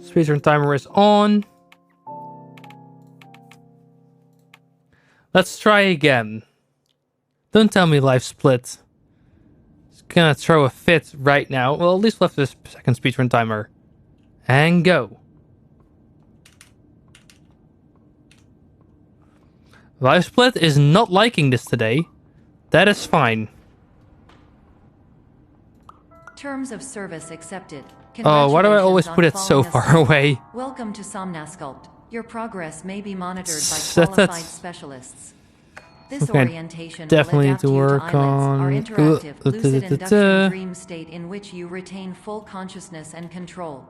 Speedrun timer is on. Let's try again. Don't tell me life split. It's gonna throw a fit right now. Well, at least we'll have this second speedrun timer. And go. Life split is not liking this today. That is fine. Terms of service accepted. Oh, why do I always put it so far away? Welcome to Somnasculpt. Your progress may be monitored by qualified specialists. This orientation definitely will need to work on our interactive, lucid induction dream state in which you retain full consciousness and control.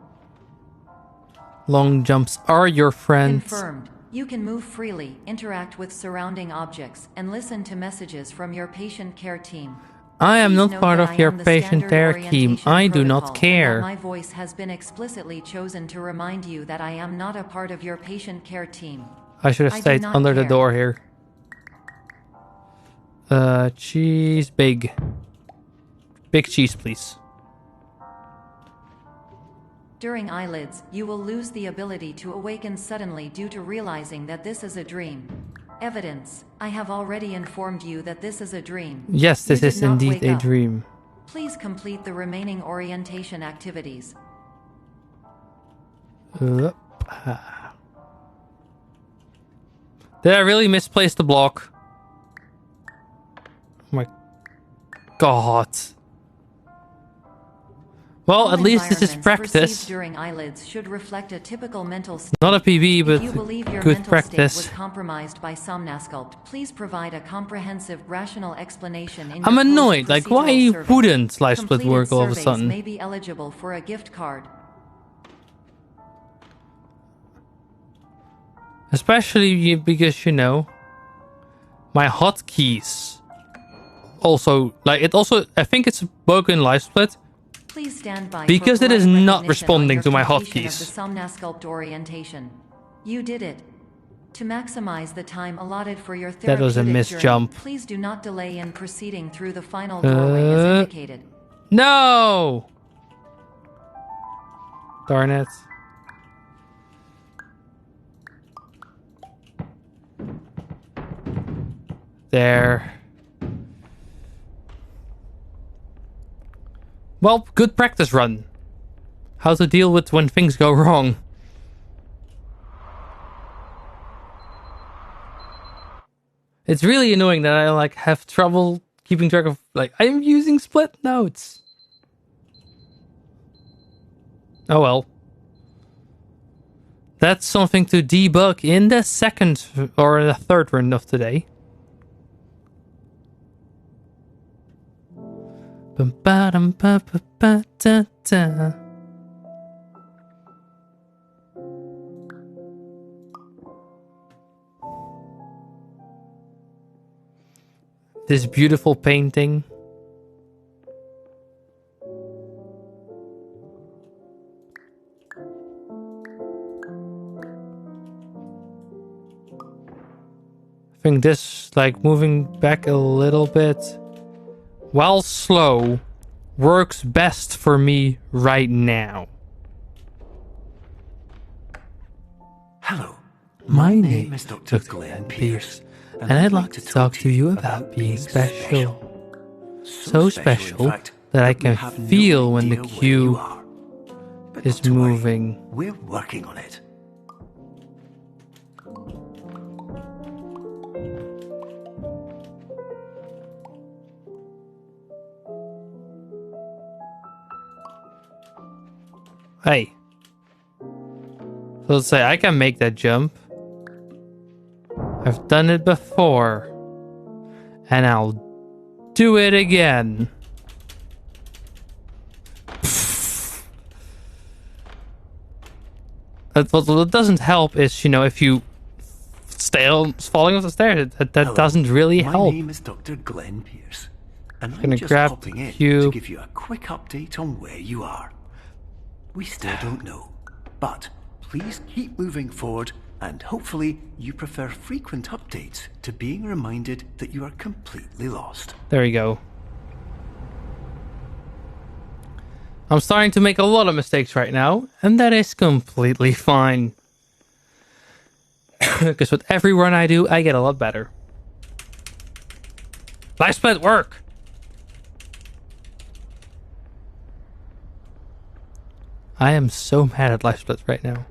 Long jumps are your friends. Confirmed. You can move freely, interact with surrounding objects, and listen to messages from your patient care team. I am not part of your patient care team. I do not care. My voice has been explicitly chosen to remind you that I am not a part of your patient care team. I should have stayed under the door here. Cheese, big. Big cheese, please. During eyelids, you will lose the ability to awaken suddenly due to realizing that this is a dream. Evidence. I have already informed you that this is a dream. Yes, this is indeed a dream. Please complete the remaining orientation activities. Did I really misplace the block? Oh my god. Well, at least this is practice. During eyelids should reflect a typical mental state. Not a PB, but if you believe your good mental practice. State was compromised by Somnasculpt, please provide a comprehensive, rational explanation. I'm annoyed. Like, why wouldn't life split Completed work all of a surveys sudden? May be eligible for a gift card. Especially because, you know, my hotkeys. Also, like, it also, I think it's a broken life split. Please stand by because it is not responding to my hotkeys. The Somnasculpt orientation. You did it. To maximize the time allotted for your therapeutic that was a miss journey, jump. Please do not delay in proceeding through the final doorway as indicated. No! Darn it. There. Well, good practice run. How to deal with when things go wrong. It's really annoying that I like have trouble keeping track of, like, I'm using split notes. Oh well. That's something to debug in the second or the third run of today. This beautiful painting. I think this, like, moving back a little bit while slow works best for me right now. Hello. My name is Dr. Glenn Pierce, and I'd like to talk to you about being special. So special that I can feel when the queue is moving. We're working on it. Hey. So let's say I can make that jump. I've done it before. And I'll do it again. What doesn't help is, you know, if you stay falling off the stairs, that doesn't really help. My name is Dr. Glenn Pierce, and I'm gonna just grab popping in you. to give you a quick update on where you are. We still don't know, but please keep moving forward, and hopefully you prefer frequent updates to being reminded that you are completely lost. There we go. I'm starting to make a lot of mistakes right now, and that is completely fine. Because with every run I do, I get a lot better. Life split work! I am so mad at life split right now.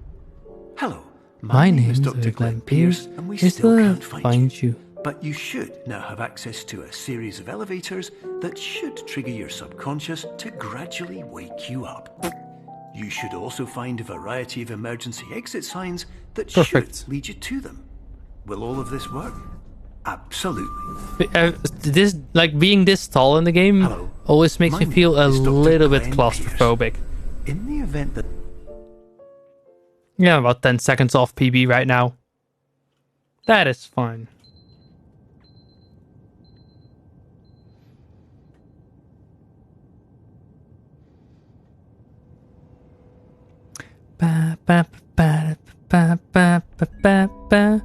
Hello, My name is Dr. Glenn Pierce, and we I still can't find you. But you should now have access to a series of elevators that should trigger your subconscious to gradually wake you up. You should also find a variety of emergency exit signs that Perfect. should lead you to them. Will all of this work? Absolutely. This, like, being this tall in the game Hello, always makes me my feel a name is Dr. little bit Glenn claustrophobic. In the event that... Yeah, I'm about 10 seconds off PB right now. That is fine. Ba, ba, ba, ba, ba, ba, ba, ba.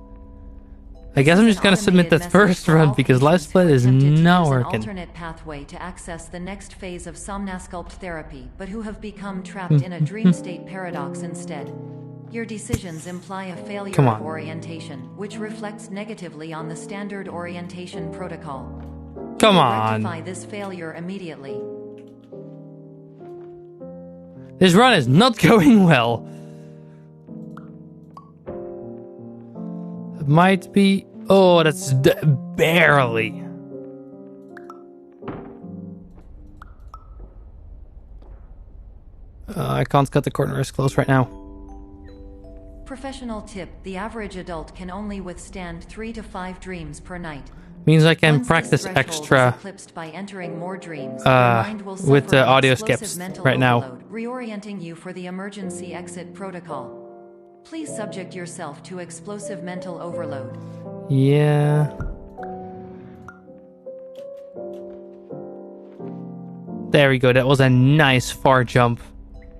I guess I'm just gonna submit that first run because life split is not working. An alternate pathway to access the next phase of somnasculpt therapy, but who have become trapped in a dream state paradox instead. Your decisions imply a failure of orientation, which reflects negatively on the standard orientation protocol. Come Rectify on. this failure immediately. This run is not going well. It might be... Oh, that's barely. I can't cut the corner as close right now. Professional tip: the average adult can only withstand 3 to 5 dreams per night. Means I can Once this practice threshold is extra eclipsed by entering more dreams, your mind will with suffer the an audio explosive skips mental right now. overload, reorienting you for the emergency exit protocol. Please subject yourself to explosive mental overload. Yeah. There we go. That was a nice far jump.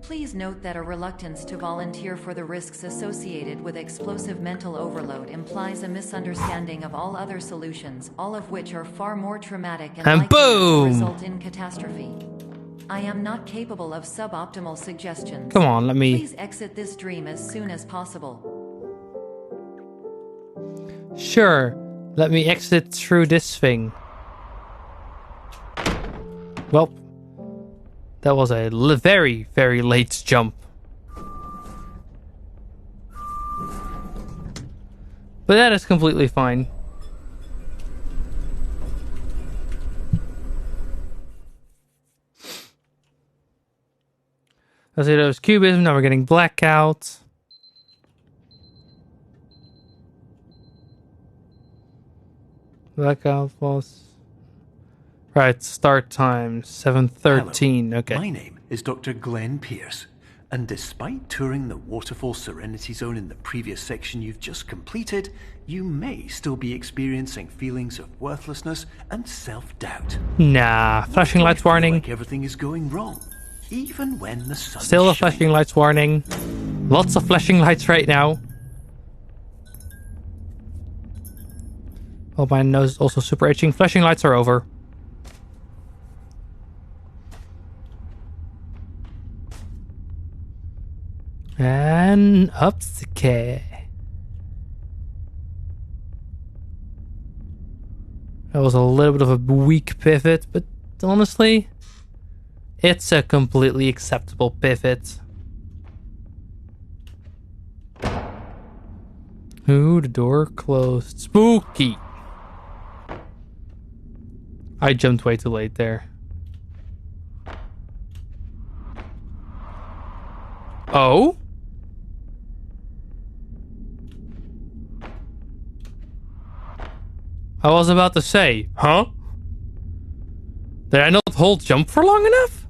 Please note that a reluctance to volunteer for the risks associated with explosive mental overload implies a misunderstanding of all other solutions, all of which are far more traumatic and likely boom! to result in catastrophe. I am not capable of suboptimal suggestions. Come on, let me... Please exit this dream as soon as possible. Sure. Let me exit through this thing. Well, that was a very, very late jump. But that is completely fine. Let's see, that was cubism, now we're getting blackout. Blackout was... Right, start time, 7:13, Hello. okay. My name is Dr. Glenn Pierce, and despite touring the Waterfall Serenity Zone in the previous section you've just completed, you may still be experiencing feelings of worthlessness and self-doubt. Nah, flashing lights Feel warning. like everything is going wrong, even when the sun Still a is shining. flashing lights warning. Lots of flashing lights right now. Oh, my nose is also super itching. Flashing lights are over. And up the K. That was a little bit of a weak pivot, but honestly, it's a completely acceptable pivot. Ooh, the door closed. Spooky! I jumped way too late there. Oh? I was about to say, huh? Did I not hold jump for long enough?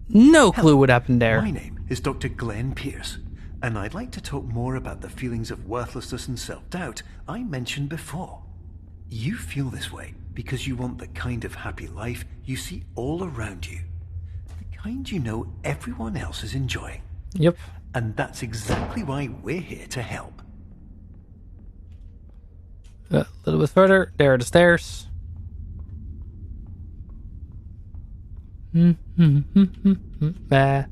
No clue what happened there. My name is Dr. Glenn Pierce, and I'd like to talk more about the feelings of worthlessness and self-doubt I mentioned before. You feel this way because you want the kind of happy life you see all around you. The kind you know everyone else is enjoying. Yep. And that's exactly why we're here to help. A little bit further. There are the stairs. Bah.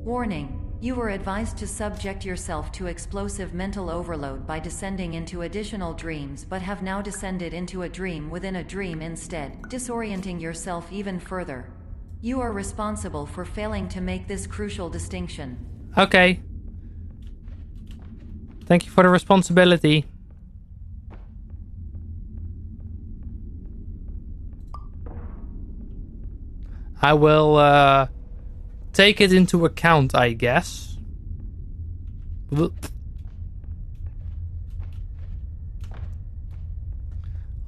Warning. You were advised to subject yourself to explosive mental overload by descending into additional dreams, but have now descended into a dream within a dream instead, disorienting yourself even further. You are responsible for failing to make this crucial distinction. Okay. Thank you for the responsibility. I will, take it into account, I guess.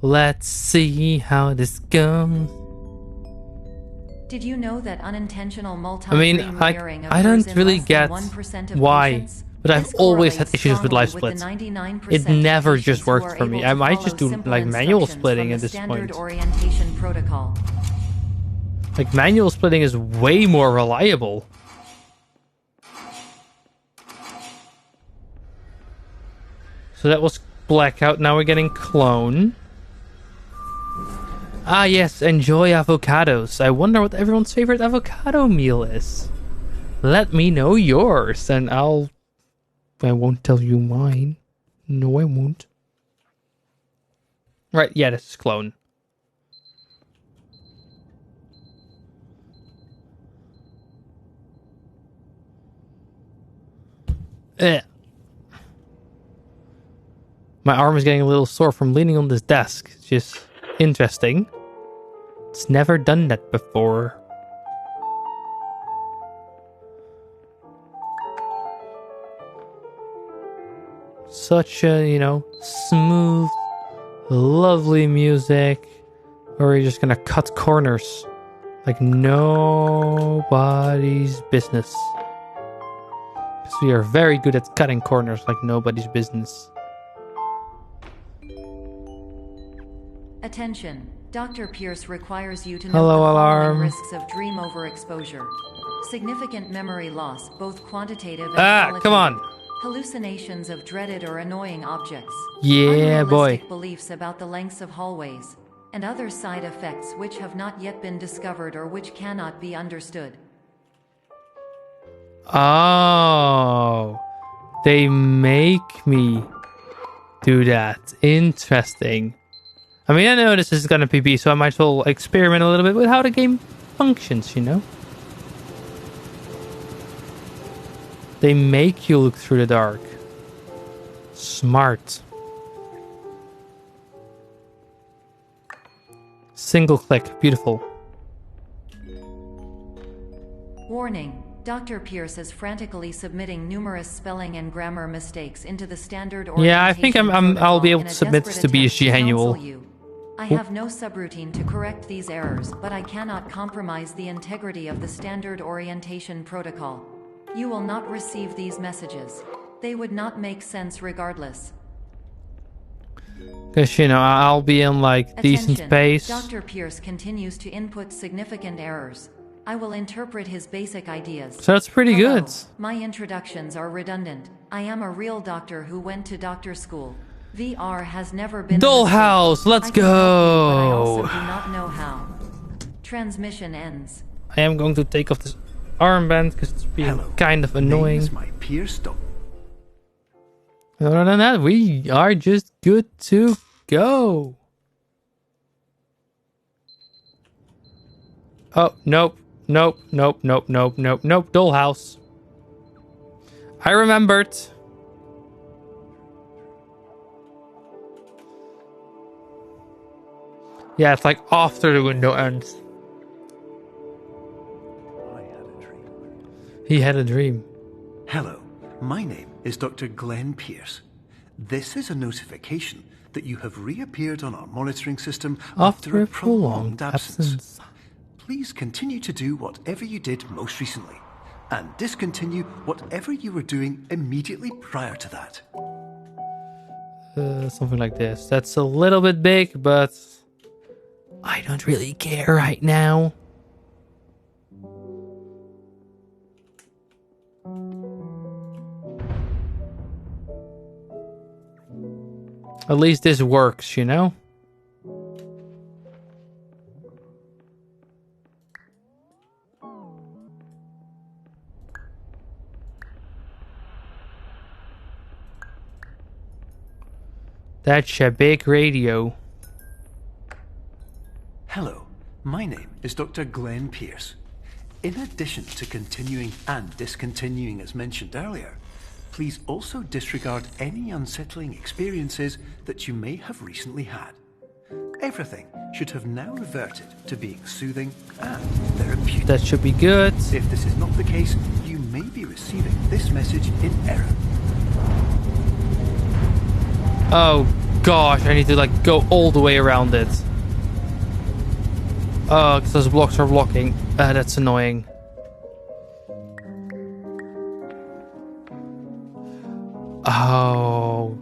Let's see how this goes. Did you know that unintentional I mean, multi-dream mirroring I occurs don't in really less get than 1% of why, patients? but I've This always had correlates issues with life strongly splits. the 99% It of never patients just who worked are for me. able I to might follow just do simple like manual instructions splitting from the at this standard point. orientation protocol. Like manual splitting is way more reliable. So that was blackout. Now we're getting clone. Ah yes, enjoy avocados. I wonder what everyone's favorite avocado meal is. Let me know yours, and I won't tell you mine. No, I won't. Right, yeah, this is clone. Eh. My arm is getting a little sore from leaning on this desk. It's just interesting. It's never done that before. Such a, smooth, lovely music. Or you're just gonna cut corners like nobody's business. Because we are very good at cutting corners like nobody's business. Attention. Dr. Pierce requires you to note Hello, the alarm. following risks of dream overexposure. Significant memory loss, both quantitative and qualitative. Come on. Hallucinations of dreaded or annoying objects. Yeah, boy. Unrealistic beliefs about the lengths of hallways. And other side effects which have not yet been discovered or which cannot be understood. Oh. They make me do that. Interesting. I mean, I know this is gonna be, so I might as well experiment a little bit with how the game functions, They make you look through the dark. Smart. Single click. Beautiful. Warning. Dr. Pierce is frantically submitting numerous spelling and grammar mistakes into the standard orientation Yeah, I think I'll be able to submit this to BSG Annual. I have no subroutine to correct these errors, but I cannot compromise the integrity of the standard orientation protocol. You will not receive these messages. They would not make sense regardless. Because, I'll be in, decent space. Dr. Pierce continues to input significant errors. I will interpret his basic ideas. So that's pretty Hello. good. My introductions are redundant. I am a real doctor who went to doctor school. VR has never been Dollhouse, let's go. But I also do not know how. Transmission ends. I am going to take off this armband because it's being kind of annoying. Name is my Pierce Doc. Other than that, we are just good to go. Oh, nope. Nope. Dollhouse. I remembered. Yeah, it's like after the window ends. I had a dream. He had a dream. Hello, my name is Dr. Glenn Pierce. This is a notification that you have reappeared on our monitoring system after a prolonged absence. Please continue to do whatever you did most recently, and discontinue whatever you were doing immediately prior to that. Something like this. That's a little bit big, but I don't really care right now. At least this works, That's a big radio. Hello, my name is Dr. Glenn Pierce. In addition to continuing and discontinuing as mentioned earlier, please also disregard any unsettling experiences that you may have recently had. Everything should have now reverted to being soothing and therapeutic. That should be good. If this is not the case, you may be receiving this message in error. Oh gosh, I need to like go all the way around it. Oh, because those blocks are blocking. That's annoying. Oh.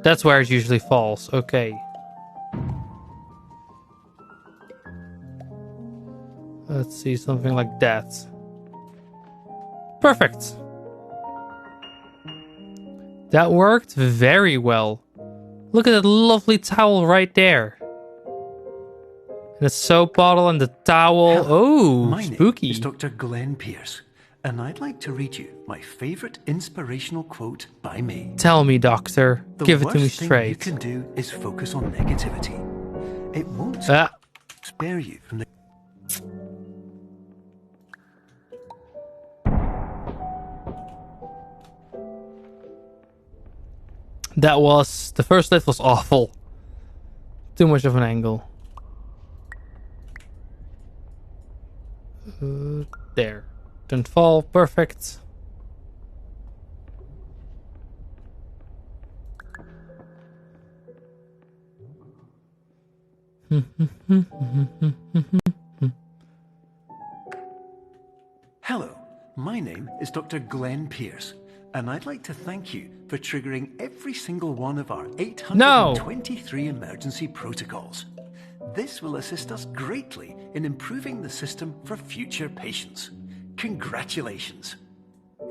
That's where it usually falls. Okay. Let's see, something like that. Perfect. That worked very well. Look at that lovely towel right there. And the soap bottle and the towel. Oh, my spooky. name is Dr. Glenn Pierce, and I'd like to read you my favorite inspirational quote by me. Tell me, doctor. Give it to me The worst thing straight. you can do is focus on negativity. It won't spare you from the... That was... The first lift was awful. Too much of an angle. There. Didn't fall. Perfect. Hello, my name is Dr. Glenn Pierce, and I'd like to thank you for triggering every single one of our 823 emergency protocols. This will assist us greatly in improving the system for future patients. Congratulations.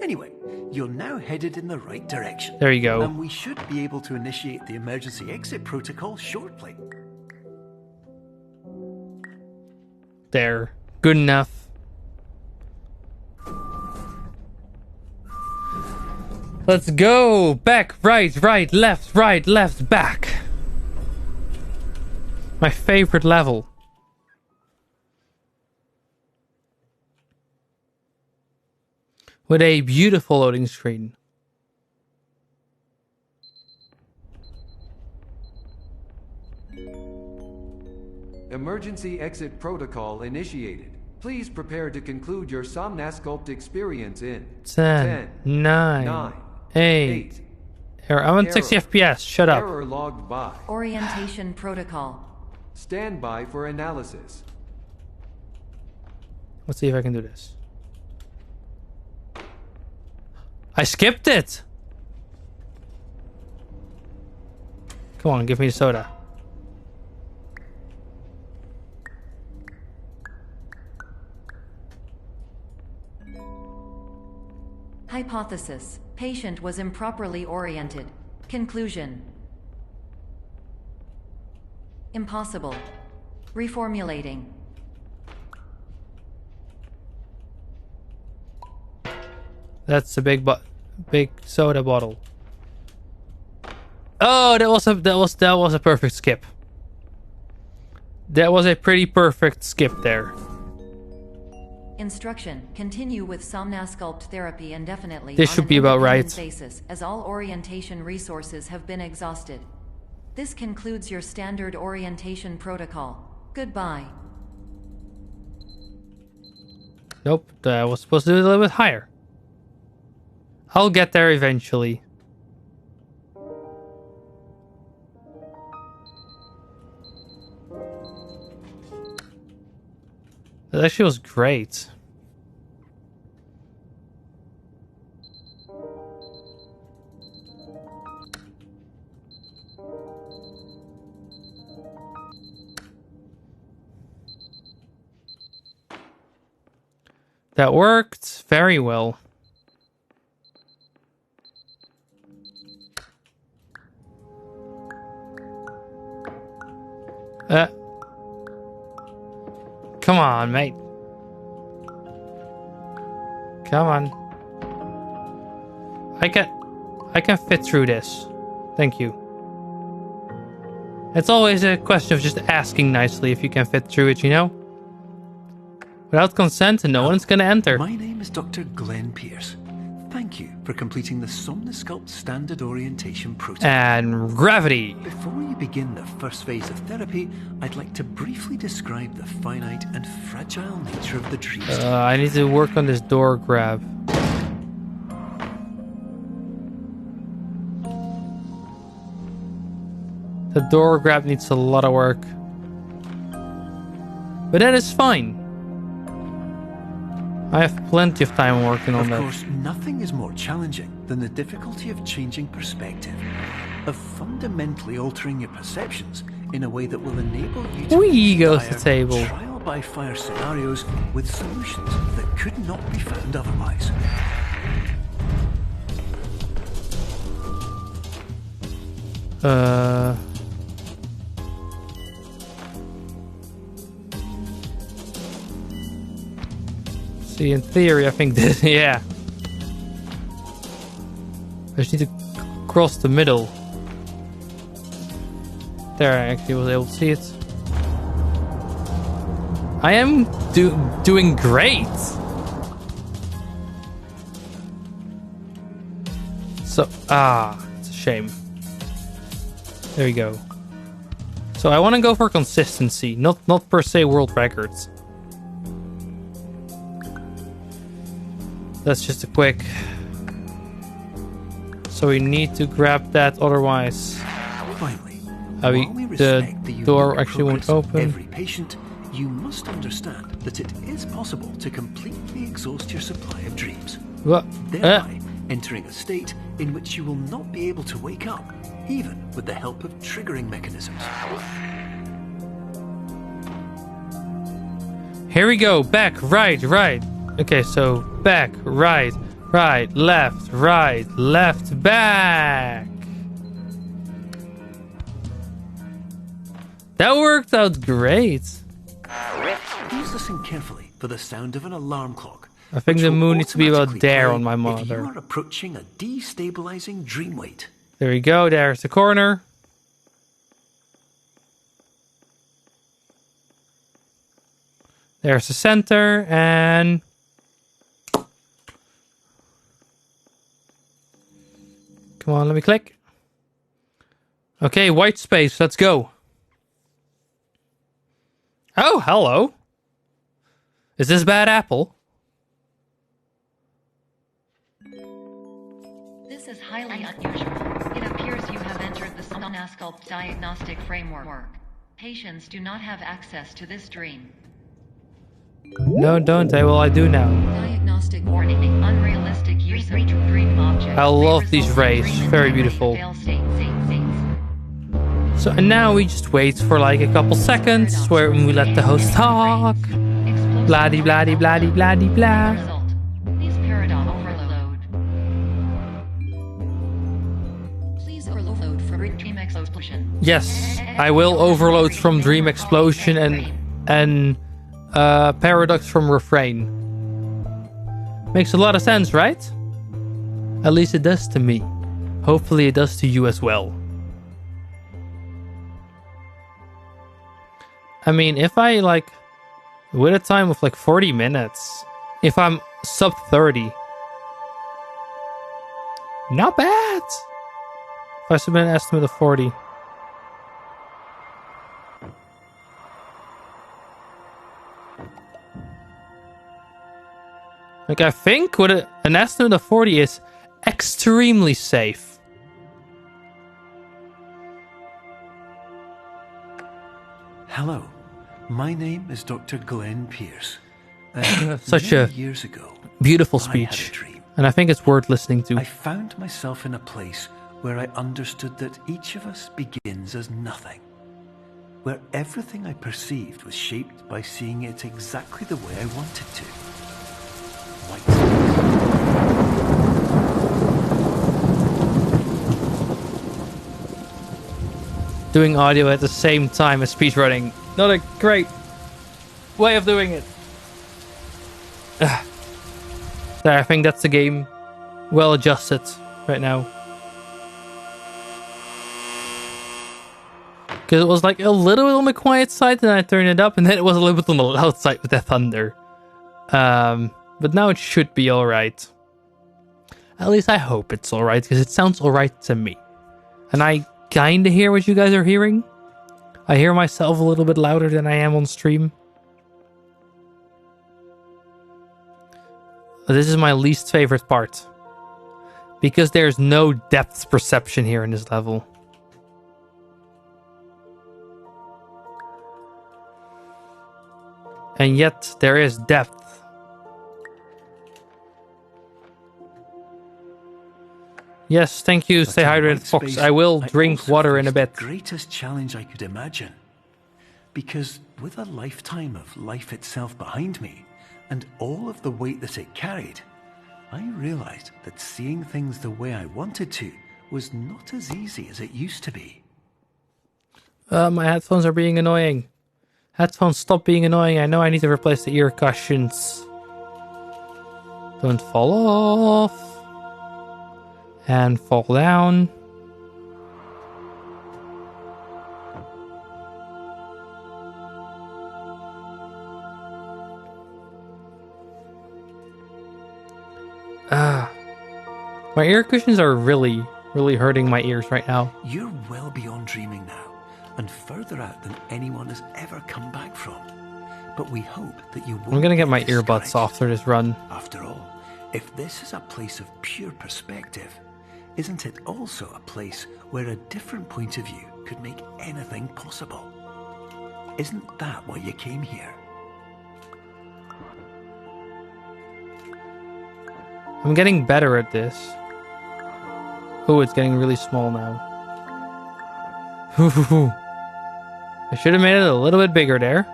Anyway, you're now headed in the right direction. There you go. And we should be able to initiate the emergency exit protocol shortly. There. Good enough. Let's go! Back, right, left, back. My favorite level. With a beautiful loading screen. Emergency exit protocol initiated. Please prepare to conclude your Somnasculpt experience in 10, 9, 8. Error. I'm on 60 FPS. Shut up. Error logged by. Orientation protocol. Stand by for analysis. Let's see if I can do this. I skipped it! Come on, give me the soda. Hypothesis. Patient was improperly oriented. Conclusion. Impossible. Reformulating. That's a big soda bottle. Oh, that was a perfect skip. That was a pretty perfect skip there. Instruction. Continue with Somnasculpt therapy indefinitely. This should be about right. Basis, as all orientation resources have been exhausted. This concludes your standard orientation protocol. Goodbye. Nope, I was supposed to do it a little bit higher. I'll get there eventually. That actually was great. That worked very well. Come on, mate. Come on. I can fit through this. Thank you. It's always a question of just asking nicely if you can fit through it, you know? Without consent, no one's gonna enter. My name is Dr. Glenn Pierce. Thank you for completing the Somnosculpt Standard Orientation Protocol. And gravity. Before you begin the first phase of therapy, I'd like to briefly describe the finite and fragile nature of the dream state. I need to work on this door grab. The door grab needs a lot of work. But that is fine. I have plenty of time working on that. Of course, nothing is more challenging than the difficulty of changing perspective, of fundamentally altering your perceptions in a way that will enable you to Whee goes the inspire table. trial-by-fire scenarios with solutions that could not be found otherwise. See, in theory, I think this, yeah. I just need to cross the middle. There, I actually was able to see it. I am doing great. So, it's a shame. There we go. So I want to go for consistency, not per se world records. That's just a quick. So we need to grab that, otherwise. Finally, the door actually won't open. Every patient, you must understand that it is possible to completely exhaust your supply of dreams, What? thereby entering a state in which you will not be able to wake up, even with the help of triggering mechanisms. Here we go. Back, right. Okay, so back, right, left, back. That worked out great. Please listen carefully for the sound of an alarm clock. I think which the will moon needs to be about automatically there play on my if monitor. you are approaching a destabilizing dream weight. There we go. There's the corner. There's the center, and come on, let me click. Okay, white space. Let's go. Oh, hello. Is this bad apple? This is highly unusual. It appears you have entered the Somnosculpt diagnostic framework. Patients do not have access to this dream. No, don't I? Well, I do now. Diagnostic warning. Unrealistic use of dream objects. I love these rays. Very beautiful. So, and now we just wait for like a couple seconds where we let the host talk. Blah-de, blah-de, blah-de, blah-de, blah. Please paradigm overload. Please overload for dream explosion. Yes, I will overload from Dream Explosion and Paradox from Refrain. Makes a lot of sense, right? At least it does to me. Hopefully it does to you as well. I mean, if I like, with a time of like 40 minutes, if I'm sub 30, not bad. If I submit an estimate of 40. Like, I think with an estimate of 40 is extremely safe. Hello, my name is Dr. Glenn Pierce. Such a years ago, beautiful I had speech. a dream. And I think it's worth listening to. I found myself in a place where I understood that each of us begins as nothing. Where everything I perceived was shaped by seeing it exactly the way I wanted to. White space. Doing audio at the same time as speedrunning. Not a great way of doing it. There, I think that's the game. Well adjusted right now. Because it was like a little bit on the quiet side, and I turned it up, and then it was a little bit on the loud side with the thunder. But now it should be alright. At least I hope it's alright, because it sounds alright to me. And I kinda hear what you guys are hearing. I hear myself a little bit louder than I am on stream. This is my least favorite part. Because there's no depth perception here in this level. And yet, there is depth. Yes, thank you, Stay Hydrated Fox. I will drink water in a bit. The greatest challenge I could imagine. Because with a lifetime of life itself behind me, and all of the weight that it carried, I realized that seeing things the way I wanted to was not as easy as it used to be. My headphones are being annoying. Headphones, stop being annoying. I know I need to replace the ear cushions. Don't fall off. And fall down. My ear cushions are really hurting my ears right now. You're well beyond dreaming now, and further out than anyone has ever come back from. But we hope that you won't. I'm gonna get my earbuds after this run. After all, if this is a place of pure perspective, isn't it also a place where a different point of view could make anything possible? Isn't that why you came here? I'm getting better at this. Oh, it's getting really small now. I should have made it a little bit bigger there.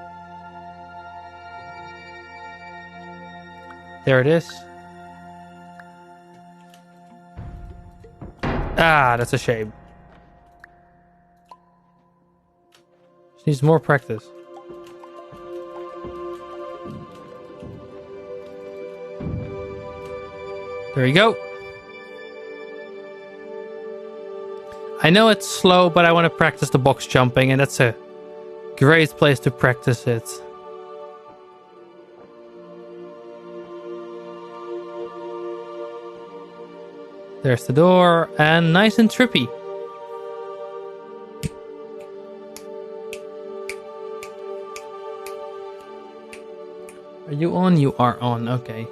There it is. Ah, that's a shame. Just needs more practice. There we go. I know it's slow, but I want to practice the box jumping, and that's a great place to practice it. There's the door, and nice and trippy. Are you on? You are on, okay.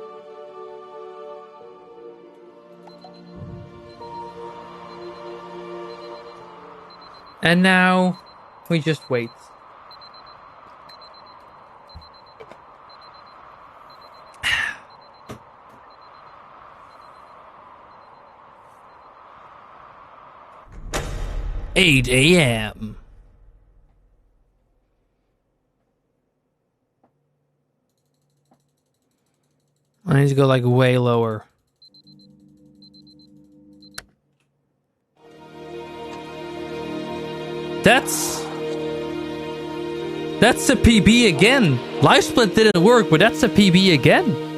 And now, we just wait. $8 a.m. I need to go like way lower. That's a PB again. Live split didn't work, but that's a PB again.